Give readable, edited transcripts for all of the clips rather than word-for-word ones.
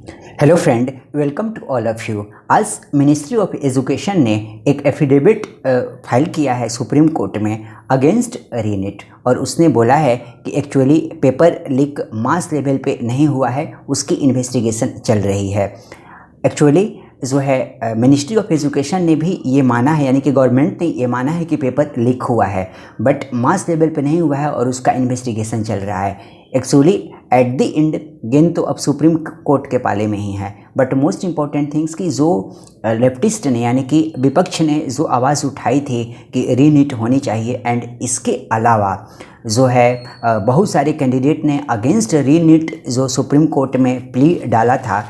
Hello friend, welcome to all of you. आज ministry of education ने एक affidavit file किया है सुप्रीम कोर्ट में अगेंस्ट रीनीट, और उसने बोला है कि actually paper leak mass level पे नहीं हुआ है, उसकी इन्वेस्टिगेशन चल रही है। एक्चुअली जो है मिनिस्ट्री ऑफ एजुकेशन ने भी ये माना है, यानी कि गवर्नमेंट ने ये माना है कि पेपर लीक हुआ है, बट मास लेवल पे नहीं हुआ है और उसका इन्वेस्टिगेशन चल रहा है। एक्चुअली एट द एंड गेंद तो अब सुप्रीम कोर्ट के पाले में ही है, बट मोस्ट इम्पॉर्टेंट थिंग्स कि जो लेफ्टिस्ट ने यानी कि विपक्ष ने जो आवाज़ उठाई थी कि रीनीट होनी चाहिए, एंड इसके अलावा जो है बहुत सारे कैंडिडेट ने अगेंस्ट रीनीट जो सुप्रीम कोर्ट में प्ली डाला था,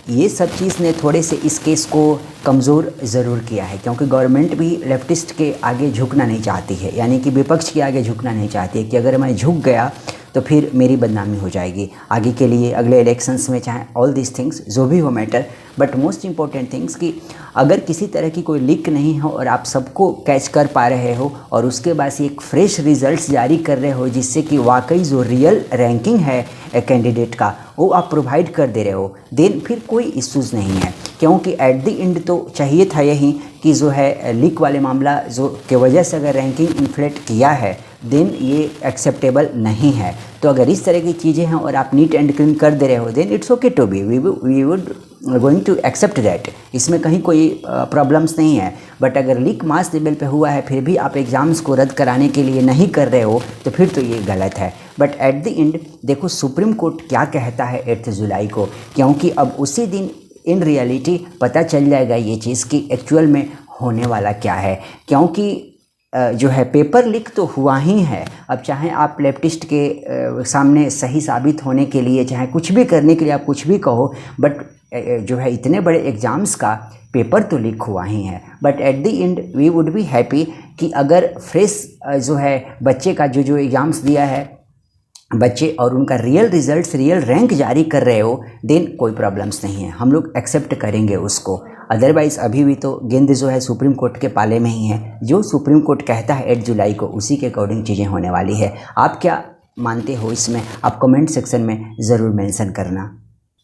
ये सब चीज़ ने थोड़े से इस केस को कमज़ोर ज़रूर किया है, क्योंकि गवर्नमेंट भी लेफ्टिस्ट के आगे झुकना नहीं चाहती है, यानी कि विपक्ष के आगे झुकना नहीं चाहती है कि अगर मैं झुक गया तो फिर मेरी बदनामी हो जाएगी आगे के लिए, अगले इलेक्शंस में, चाहे ऑल दिस थिंग्स जो भी हो matter. But most important things कि अगर किसी तरह की कोई लीक नहीं हो और आप सबको कैच कर पा रहे हो और उसके बाद से एक फ्रेश रिजल्ट्स जारी कर रहे हो, जिससे कि वाकई जो रियल रैंकिंग है कैंडिडेट का वो आप प्रोवाइड कर दे रहे हो, देन फिर कोई इश्यूज़ नहीं है। क्योंकि एट द एंड तो चाहिए था यही कि जो है लीक वाले मामला जो के वजह से अगर रैंकिंग इन्फ्लेट किया है, देन ये एक्सेप्टेबल नहीं है। तो अगर इस तरह की चीज़ें हैं और आप नीट एंड क्लीन कर दे रहे हो, then it's okay to be, we would going to accept that, इसमें कहीं कोई प्रॉब्लम्स नहीं है। बट अगर लीक मास लेवल पे हुआ है फिर भी आप एग्ज़ाम्स को रद्द कराने के लिए नहीं कर रहे हो, तो फिर तो ये गलत है। बट एट द एंड देखो सुप्रीम कोर्ट क्या कहता है 8 जुलाई को, क्योंकि अब उसी दिन इन रियलिटी पता चल जाएगा ये चीज़ कि एक्चुअल में होने वाला क्या है। क्योंकि जो है पेपर लीक तो हुआ ही है, अब चाहे आप लेफ्टिस्ट के सामने सही साबित होने के लिए, चाहे कुछ भी करने के लिए आप कुछ भी कहो, बट जो है इतने बड़े एग्ज़ाम्स का पेपर तो लीक हुआ ही है। But at the end we would be happy कि अगर फ्रेश जो है बच्चे का जो एग्ज़ाम्स दिया है बच्चे और उनका रियल रिजल्ट्स, रियल रैंक जारी कर रहे हो, देन कोई प्रॉब्लम्स नहीं है, हम लोग एक्सेप्ट करेंगे उसको। अदरवाइज़ अभी भी तो गेंद जो है सुप्रीम कोर्ट के पाले में ही है, जो सुप्रीम कोर्ट कहता है 8 जुलाई को उसी के अकॉर्डिंग चीज़ें होने वाली है। आप क्या मानते हो इसमें, आप कमेंट सेक्शन में ज़रूर मेंशन करना।